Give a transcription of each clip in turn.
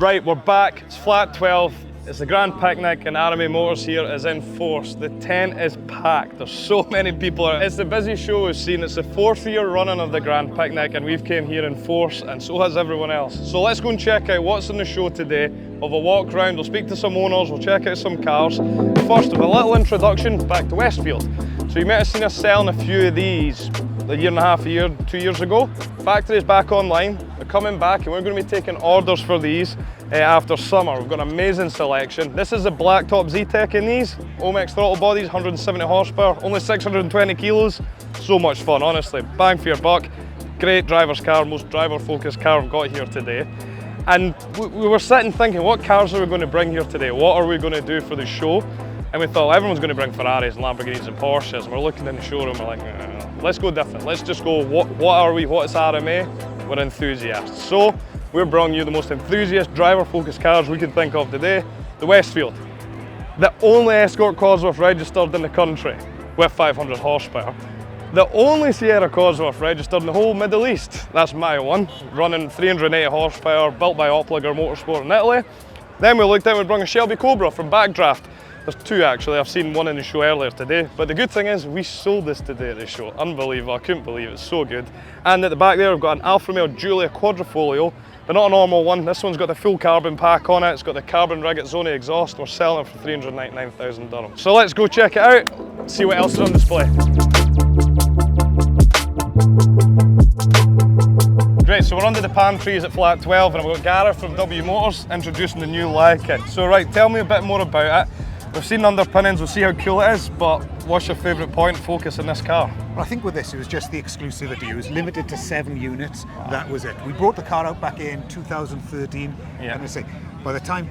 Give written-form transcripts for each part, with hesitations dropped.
Right, we're back. It's flat 12. It's the Grand Picnic and RMA Motors here is in force. The tent is packed. There's so many people. It's the busiest show we've seen. It's the 4th year running of the Grand Picnic and we've came here in force and so has everyone else. So let's go and check out what's in the show today. We'll have a walk around, we'll speak to some owners, we'll check out some cars. First, with a little introduction back to Westfield. So you might have seen us selling a few of these a year and a half, 2 years ago. Factory's back online. They're coming back and we're going to be taking orders for these after summer. We've got an amazing selection. This is the blacktop Z-Tech in these. Omex throttle bodies, 170 horsepower, only 620 kilos. So much fun, honestly. Bang for your buck. Great driver's car, most driver-focused car we've got here today. And we were sitting thinking, what cars are we going to bring here today? What are we going to do for the show? And we thought everyone's going to bring Ferraris and Lamborghinis and Porsches. And we're looking in the showroom, we're like, let's go different. Let's just go, what are we? What's RMA? We're enthusiasts. So we're bringing you the most enthusiast, driver-focused cars we can think of today. The Westfield. The only Escort Cosworth registered in the country with 500 horsepower. The only Sierra Cosworth registered in the whole Middle East. That's my one. Running 380 horsepower, built by Opliger Motorsport in Italy. Then we looked at, we brought a Shelby Cobra from Backdraft. There's two actually, I've seen one in the show earlier today. But the good thing is, we sold this today at the show. Unbelievable, I couldn't believe it, it's so good. And at the back there, we've got an Alfa Romeo Giulia Quadrifoglio, but not a normal one. This one's got the full carbon pack on it. It's got the carbon Rigazzoni exhaust. We're selling it for 399,000 dirhams. So let's go check it out, see what else is on display. Great, so we're under the palm trees at flat 12 and I've got Gareth from W Motors introducing the new Black kit. So right, tell me a bit more about it. We've seen underpinnings, we'll see how cool it is, but what's your favourite point focus in this car? Well, I think with this, it was just the exclusivity. It was limited to 7 units, that was it. We brought the car out back in 2013, and I say, by the time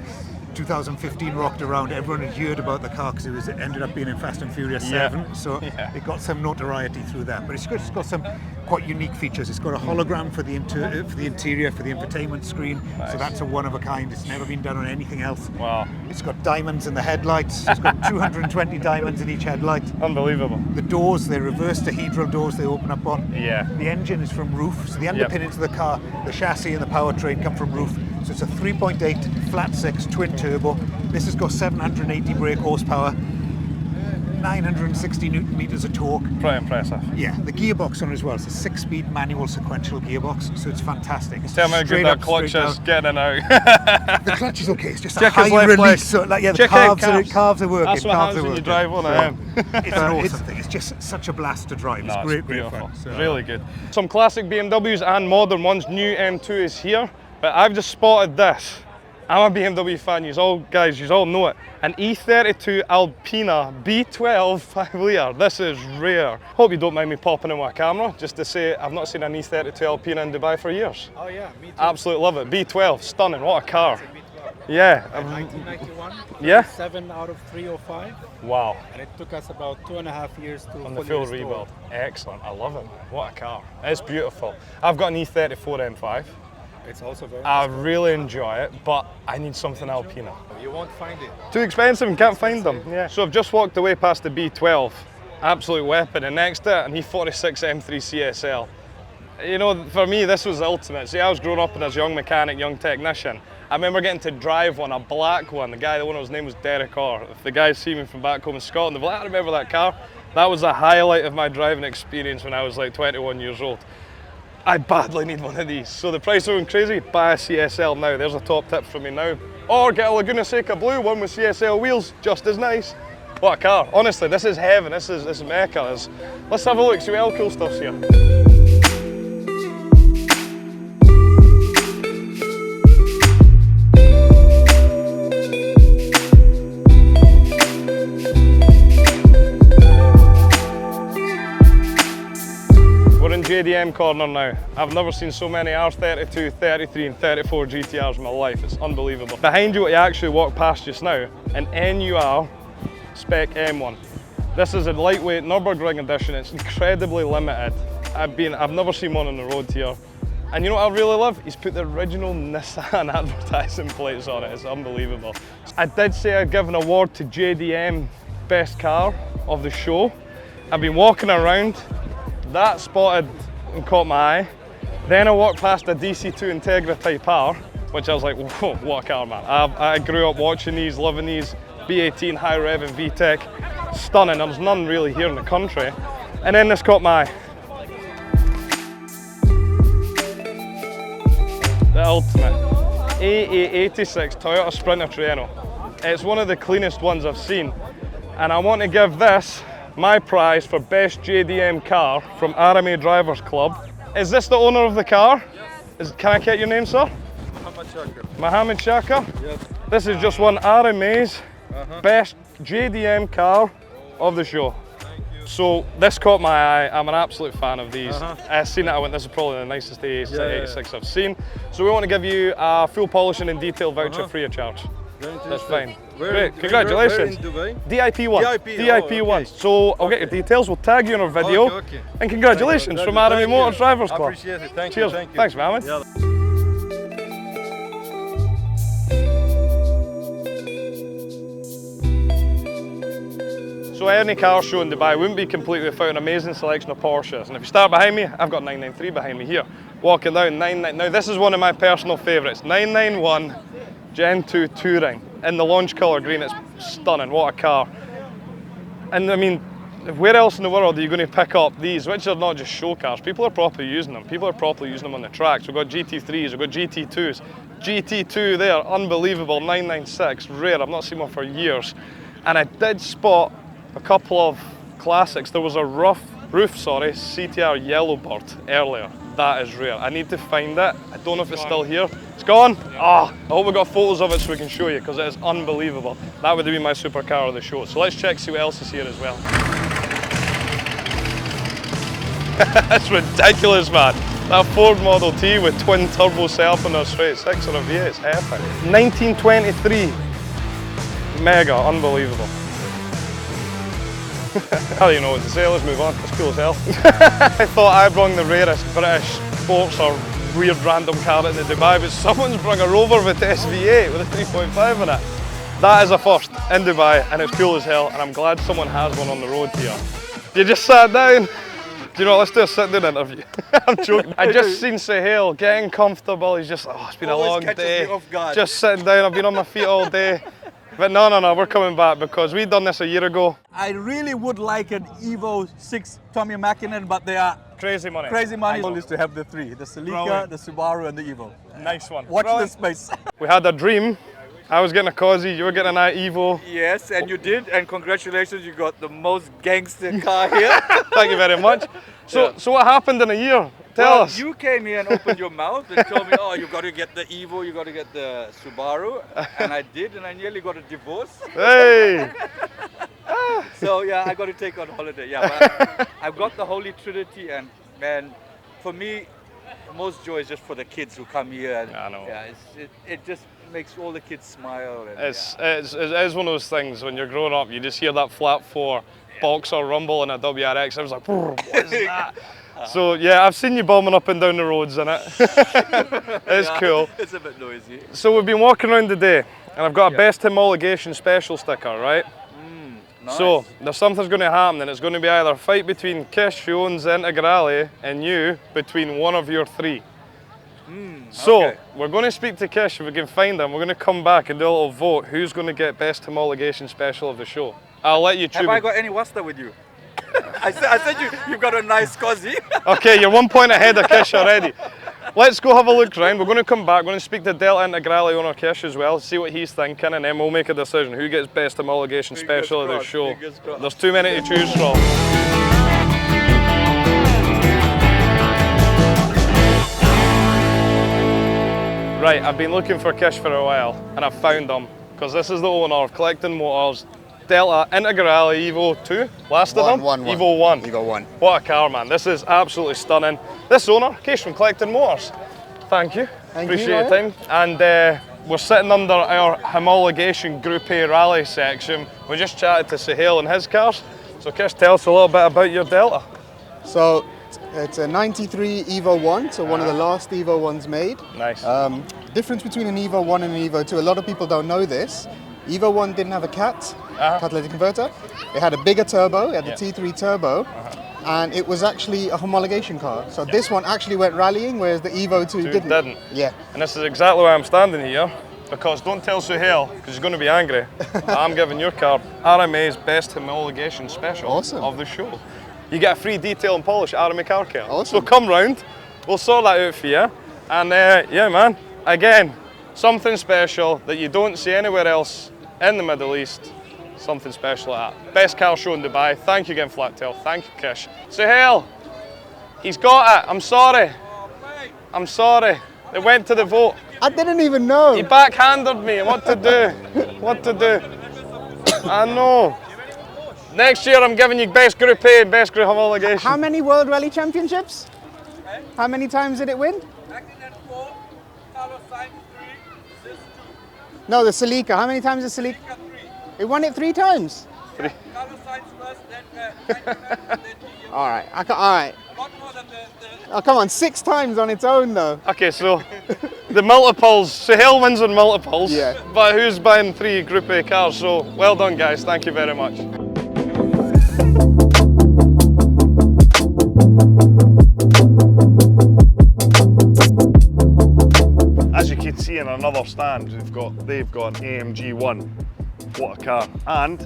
2015 rocked around, everyone had heard about the car because it ended up being in Fast and Furious 7, so it got some notoriety through that. But it's got some quite unique features. It's got a hologram for the interior, for the infotainment screen, so that's a one of a kind. It's never been done on anything else. Wow. It's got diamonds in the headlights. It's got 220 diamonds in each headlight. Unbelievable. The doors, they're reverse dihedral doors they open up on. Yeah. The engine is from roof, so the underpinnings of the car, the chassis and the powertrain come from roof. So it's a 3.8 flat 6 twin turbo. This has got 780 brake horsepower, 960 newton meters of torque. Pretty impressive. Yeah, the gearbox on it as well. It's a 6-speed manual sequential gearbox, so it's fantastic. Tell me how good that clutch is getting out. The clutch is okay. It's just check a high release. So, like, yeah, the calves are working. That's what happens when you drive one of them. It's an awesome thing. It's just such a blast to drive. It's great fun. So, really good. Some classic BMWs and modern ones. New M2 is here, but I've just spotted this. I'm a BMW fan, you all know it. An E32 Alpina B12 5 litre. This is rare. Hope you don't mind me popping in my camera, just to say I've not seen an E32 Alpina in Dubai for years. Oh yeah, me too. Absolutely love it. B12, stunning, what a car. Yeah. 1991. Yeah. 7 out of 305. Wow. And it took us about 2.5 years to on the full rebuild. Excellent, I love it. What a car. It's beautiful. I've got an E34 M5. It's also very I really enjoy it, but I need something Alpina. You won't find it. Too expensive and can't find them. Yeah. So I've just walked away past the B12, absolute weapon, and next to it, an E46 M3 CSL. You know, for me, this was the ultimate. See, I was growing up as a young mechanic, young technician. I remember getting to drive one, a black one. The one whose name was Derek Orr. If the guys see me from back home in Scotland, they're like, I remember that car. That was the highlight of my driving experience when I was like 21 years old. I badly need one of these. So the price is going crazy, buy a CSL now. There's a top tip from me now. Or get a Laguna Seca blue one with CSL wheels, just as nice. What a car. Honestly, this is heaven, this is Mecca. Let's have a look, see what else cool stuff's here. JDM Corner now. I've never seen so many R32, 33 and 34 GTRs in my life. It's unbelievable. Behind you, what you actually walked past just now, an NUR Spec M1. This is a lightweight Nürburgring edition. It's incredibly limited. I've never seen one on the road here. And you know what I really love? He's put the original Nissan advertising plates on it. It's unbelievable. I did say I'd give an award to JDM Best Car of the show. I've been walking around. That spotted and caught my eye. Then I walked past a DC2 Integra Type R. which I was like, whoa, what a car, man. I grew up watching these, loving these, B18 high rev and VTEC, stunning. There's none really here in the country. And then this caught my eye. The ultimate AA86 Toyota Sprinter Trieno. It's one of the cleanest ones I've seen. And I want to give this my prize for best JDM car from RMA Drivers Club. Is this the owner of the car? Yes. Can I get your name, sir? Mohammed Shakir. Mohammed Shakir? Yes. This is just one RMA's best JDM car of the show. Thank you. So this caught my eye. I'm an absolute fan of these. I seen it, I went, this is probably the nicest AA86 I've seen. So we want to give you a full polishing and detail voucher free of charge. That's fine. Great, congratulations. Where in Dubai? DIP1. DIP1. So I'll get your details, we'll tag you in our video. Okay. And congratulations from RMA Motors Drivers Club. I appreciate it. Thank Cheers. you. Thank you. Thanks, Mohammed. Yeah. So any car show in Dubai wouldn't be complete without an amazing selection of Porsches. And if you start behind me, I've got 993 behind me here. Walking down 99. Now this is one of my personal favourites. 991 Gen 2 Touring in the launch colour green. It's stunning. What a car. And I mean, where else in the world are you going to pick up these, which are not just show cars? People are properly using them. People are properly using them on the tracks. We've got GT3s, we've got GT2s. GT2 there, unbelievable, 996, rare. I've not seen one for years. And I did spot a couple of classics. There was a roof, CTR Yellowbird earlier. That is rare. I need to find it. I don't know if it's still here. It's gone? Ah, I hope we got photos of it so we can show you, because it is unbelievable. That would be my supercar of the show. So let's check, see what else is here as well. That's ridiculous, man. That Ford Model T with twin turbo setup in a straight six or a V8, it's epic. 1923, mega, unbelievable. I don't even know what to say, let's move on, it's cool as hell. I thought I brought the rarest British sports or weird random car into Dubai, but someone's brought a Rover Vitesse V8 with a 3.5 in it. That is a first in Dubai, and it's cool as hell, and I'm glad someone has one on the road here. You just sat down. Do you know, let's do a sit-down interview. I'm joking. I just seen Sahil getting comfortable. He's just, oh, it's been a long day. Just sitting down, I've been on my feet all day. But no, we're coming back because we done this a year ago. I really would like an Evo 6 Tommy Mäkinen, but they are crazy money. Crazy money. The goal is to have the three, the Celica, the Subaru and the Evo. Nice one. Watch this space. We had a dream. I was getting a Cosy, you were getting an Evo. Yes, and you did, and congratulations, you got the most gangster car here. Thank you very much. So what happened in a year? Tell us. You came here and opened your mouth and told me, oh, you got to get the Evo, you got to get the Subaru, and I did, and I nearly got a divorce. Hey! So yeah, I got to take on holiday. Yeah, but I've got the Holy Trinity, and man, for me, the most joy is just for the kids who come here. And, I know. Yeah, it just makes all the kids smile. And, It's one of those things when you're growing up, you just hear that flat 4 boxer rumble in a WRX. I was like, what is that? So yeah, I've seen you bombing up and down the roads in it. It's cool. It's a bit noisy. So we've been walking around today, and I've got a best homologation special sticker, right? Nice. So there's something's going to happen, and it's going to be either a fight between Kish, who owns Integrale, and you, between one of your 3. So okay. we're going to speak to Kish if we can find him. We're going to come back and do a little vote. Who's going to get best homologation special of the show? I'll let you choose. Have I got any Wasta with you? I said you've got a nice Cosy. Okay, you're 1 point ahead of Kish already. Let's go have a look round. We're going to come back. We're going to speak to Delta Integrale owner Kish as well, see what he's thinking, and then we'll make a decision who gets best homologation special of the show. There's too many to choose from. Right, I've been looking for Kish for a while, and I've found him, because this is the owner of Collecting Motors, Delta Integrale Evo 2, last of them? Evo 1. Evo 1. What a car, man. This is absolutely stunning. This owner, Kish from Collecting Motors. Thank you. Appreciate your time. And we're sitting under our homologation Group A rally section. We just chatted to Sahil and his cars. So Kish, tell us a little bit about your Delta. So it's a 93 Evo 1, so one of the last Evo 1s made. Nice. Difference between an Evo 1 and an Evo 2, a lot of people don't know this. Evo 1 didn't have a catalytic converter. It had a bigger turbo, it had the T3 turbo. and it was actually a homologation car. So this one actually went rallying, whereas the Evo 2 didn't. Yeah. And this is exactly why I'm standing here, because don't tell Suhail, because he's going to be angry. I'm giving your car RMA's best homologation special of the show. You get a free detail and polish at RMA Car Care. Awesome. So come round, we'll sort that out for you. And yeah, man, again, something special that you don't see anywhere else in the Middle East. Something special like that. Best car show in Dubai. Thank you again, Flattail. Thank you, Kish. Suhail, he's got it. I'm sorry. I'm sorry. They went to the vote. I didn't even know. He backhanded me. What to do? What to do? I know. Next year I'm giving you best Group A and best Group homologation. How many World Rally Championships? How many times did it win? No, the Celica. How many times did Celica? It won it 3 times. 3. All right. All right. Oh, come on, 6 times on its own though. Okay, so the multiples, Suhail wins on multiples, but who's buying 3 Group A cars? So well done, guys. Thank you very much. As you can see in another stand, they've got an AMG 1. What a car. And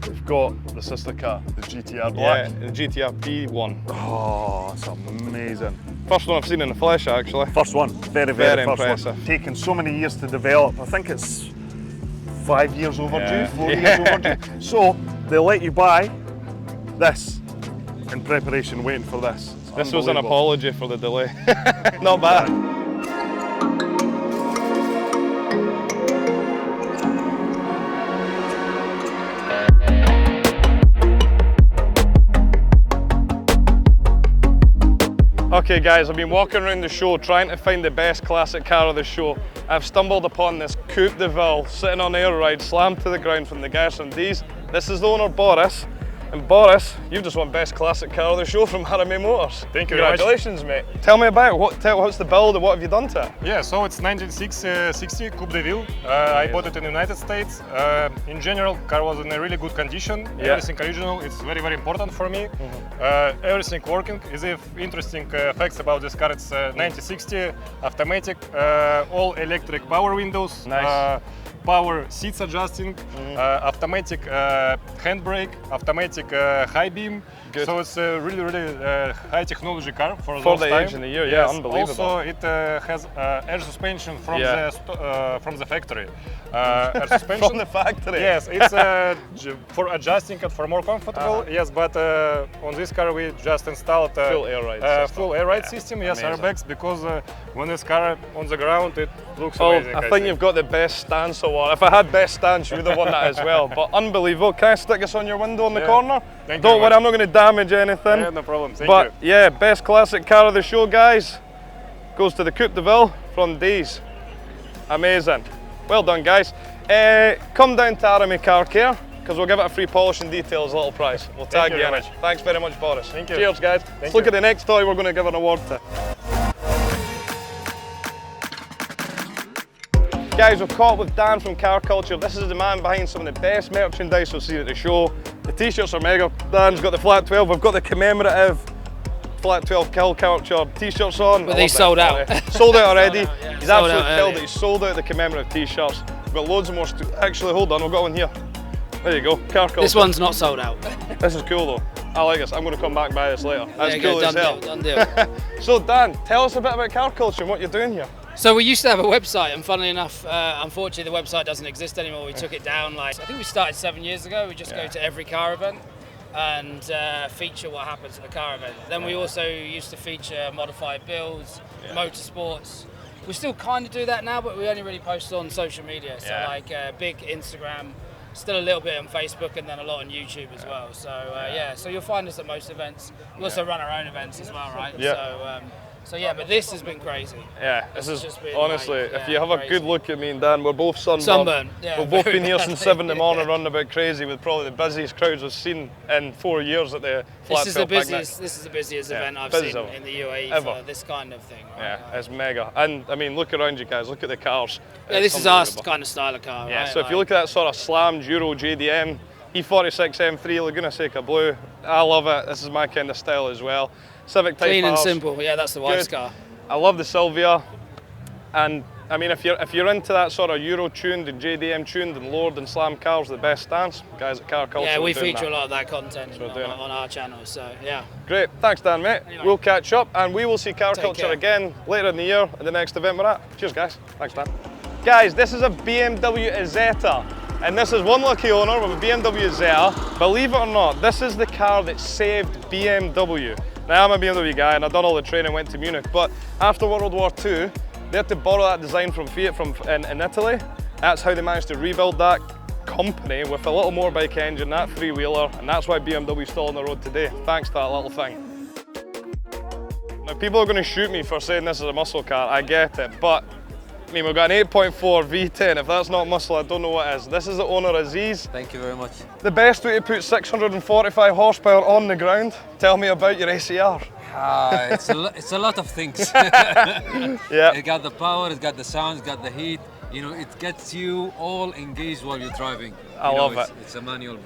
we've got the sister car, the GTR Black. Yeah, the GTR B1. Oh, it's amazing. First one I've seen in the flesh, actually. First one, very, very impressive. One. Taken so many years to develop. I think it's 5 years overdue, 4 years overdue. So they let you buy this in preparation, waiting for this. This was an apology for the delay. Not bad. Okay guys, I've been walking around the show trying to find the best classic car of the show. I've stumbled upon this Coupe de Ville sitting on air ride, slammed to the ground from the guys from D's. This is the owner, Boris. And Boris, you've just won best classic car of the show from RMA Motors. Thank you very much. Congratulations, mate. Tell me about it. What's the build and what have you done to it? Yeah, so it's 1960 Coupe de Ville. I bought it in the United States. In general, car was in a really good condition. Everything original. It's very, very important for me. Everything working. Is interesting facts about this car. It's 1960 automatic, all electric power windows. Nice. Power seats adjusting, automatic handbrake, automatic high beam. Good. So it's a really, really high technology car for the time. age in the year. Yeah, yes. unbelievable. Also, it has air suspension from the factory. Air suspension from the factory. Yes, it's for adjusting it for more comfortable. Yes, but on this car we just installed full air ride system. Yes, airbags, because when this car on the ground, it looks amazing. I think you've got the best stance award. If I had best stance, you would have won that as well. But unbelievable. Can I stick this on your window in the corner? Don't worry, I'm not going to damage anything. Yeah, no problem. Thank you. Yeah, Yeah, best classic car of the show, guys. Goes to the Coupe de Ville from D's. Amazing. Well done, guys. Come down to RMA Car Care, because we'll give it a free polish and detail as a little prize. We'll tag you in it. Thanks very much, Boris. Thank you. Cheers, guys. Let's look at the next toy we're going to give an award to. Guys, we've caught up with Dan from Car Culture. This is the man behind some of the best merchandise we'll see at the show. The t-shirts are mega. Dan's got the Flat 12. We've got the commemorative Flat 12 Car Culture t-shirts on. But they sold out. Sold out already. He's Sold absolutely out killed it. He's sold out the commemorative t-shirts. We've got loads of more. Actually, hold on, we've got one here. There you go, Car Culture. This one's not sold out. This is cool though. I like this. I'm going to come back and buy this later. That's cool as hell. Done deal. So Dan, tell us a bit about Car Culture and what you're doing here. So we used to have a website, and funnily enough, unfortunately the website doesn't exist anymore. We took it down, I think we started 7 years ago. We just go to every car event and feature what happens at the car event. Then we also used to feature modified builds, motorsports. We still kind of do that now, but we only really post on social media. So big Instagram, still a little bit on Facebook, and then a lot on YouTube as well. So so you'll find us at most events. We also run our own events as well, right? Yeah. So yeah, but this has been crazy. Yeah, this is just been honestly, if you have a good look at me and Dan, we're both sunburned. Sunburn, yeah. We've both been here since 7 in the morning running about crazy with probably the busiest crowds we've seen in 4 years at the Flat 12 picnic. This is the busiest event I've seen in the UAE for this kind of thing. Right? Yeah, it's mega. And I mean, look around you guys, look at the cars. Yeah, this is our kind of style of car. Yeah, right? so if you look at that sort of slammed Euro JDM E46 M3 Laguna Seca Blue. I love it. This is my kind of style as well. Civic Type Clean and R's. simple. Yeah, that's the wife's Good. car. I love the Sylvia, and I mean, if you're into that sort of Euro tuned and JDM tuned and lowered and slam cars, the best stance, guys at Car Culture. Yeah, we are doing feature that. a lot of that content So we're doing it. on our channel. So yeah. Great, thanks Dan, mate. Anyway. We'll catch up and we will see Car Take Culture care. again later in the year at the next event we're at. Cheers guys, thanks Dan. Guys, this is a BMW Isetta, and this is one lucky owner with a BMW Isetta. Believe it or not, this is the car that saved BMW. Now I'm a BMW guy and I've done all the training, went to Munich, but after World War II, they had to borrow that design from Fiat in Italy. That's how they managed to rebuild that company with a little motorbike engine, that three-wheeler, and that's why BMW is still on the road today, thanks to that little thing. Now people are going to shoot me for saying this is a muscle car, I get it, but I mean, we've got an 8.4 V10, if that's not muscle, I don't know what is. This is the owner, Aziz. Thank you very much. The best way to put 645 horsepower on the ground. Tell me about your ACR. It's a lot of things. Yeah. It got the power, it got the sound, it got the heat. You know, it gets you all engaged while you're driving. I love it. It's a manual.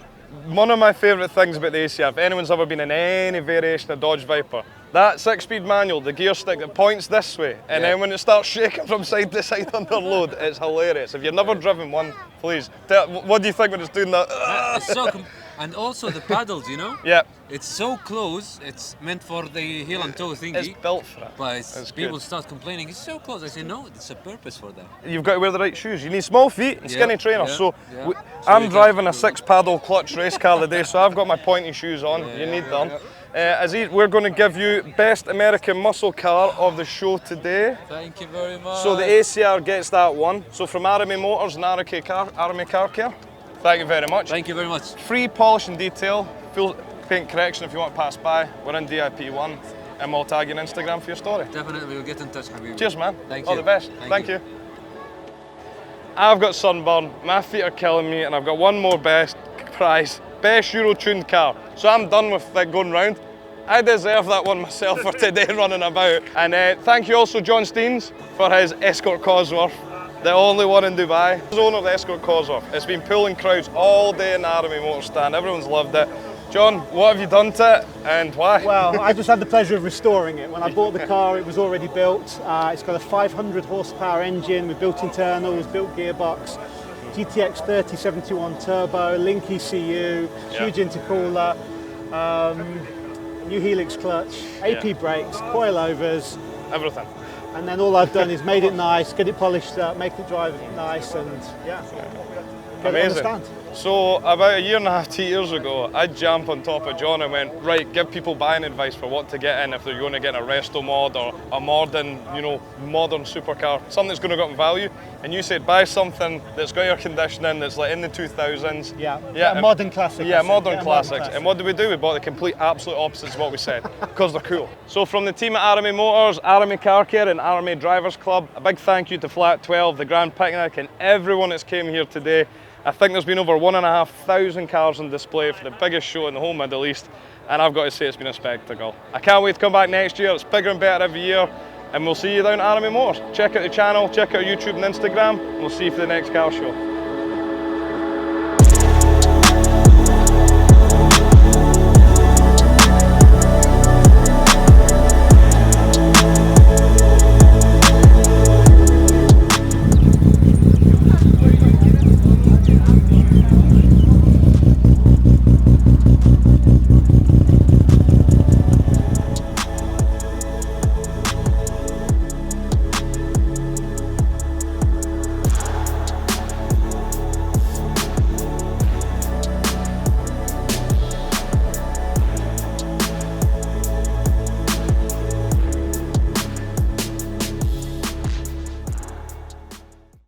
One of my favourite things about the ACR, if anyone's ever been in any variation of Dodge Viper, that 6-speed manual, the gear stick that points this way, and then when it starts shaking from side to side under load, it's hilarious. If you've never driven one, please, what do you think when it's doing that? It's so and also the paddles, you know? Yeah. It's so close, it's meant for the heel and toe thingy. It's built for it. But people start complaining, it's so close. I say, no, it's a purpose for that. You've got to wear the right shoes. You need small feet and skinny trainers. Yeah, So, yeah. I'm driving a 6-paddle clutch race car today, so I've got my pointy shoes on. You need them. Aziz, we're going to give you best American muscle car of the show today. Thank you very much. So the ACR gets that one. So from RMA Motors and RMA Car Care, thank you very much. Thank you very much. Free polish and detail, full paint correction if you want to pass by. We're in DIP1 and we'll tag you on Instagram for your story. Definitely, we'll get in touch, Habib. Cheers, man. Thank you. All the best. Thank you. I've got sunburn, my feet are killing me, and I've got one more best prize, best Euro-tuned car. So I'm done with going round. I deserve that one myself for today running about. And thank you also John Steens for his Escort Cosworth, the only one in Dubai. He's the owner of the Escort Cosworth. It's been pulling crowds all day in the RMA Motor stand. Everyone's loved it. John, what have you done to it and why? Well, I just had the pleasure of restoring it. When I bought the car, it was already built. It's got a 500 horsepower engine with built internals, built gearbox, GTX 3071 turbo, Link ECU, huge intercooler, new Helix clutch, AP brakes, coilovers. Everything. And then all I've done is made it nice, get it polished up, make it drive nice, and get it on the stand. So about 1.5 to 2 years ago, I jumped on top of John and went, right, give people buying advice for what to get in if they're going to get a resto mod or a modern, modern supercar, something that's going to go up in value. And you said buy something that's got air conditioning, that's like in the 2000s. Yeah, modern classic. Yeah, modern classics. And what did we do? We bought the complete absolute opposite of what we said, because they're cool. So from the team at RMA Motors, RMA Car Care and RMA Drivers Club, a big thank you to Flat 12, the Grand Picnic, and everyone that's came here today. I think there's been over 1,500 cars on display for the biggest show in the whole Middle East, and I've got to say it's been a spectacle. I can't wait to come back next year. It's bigger and better every year, and we'll see you down at RMA Motors. Check out the channel, check out YouTube and Instagram, and we'll see you for the next car show.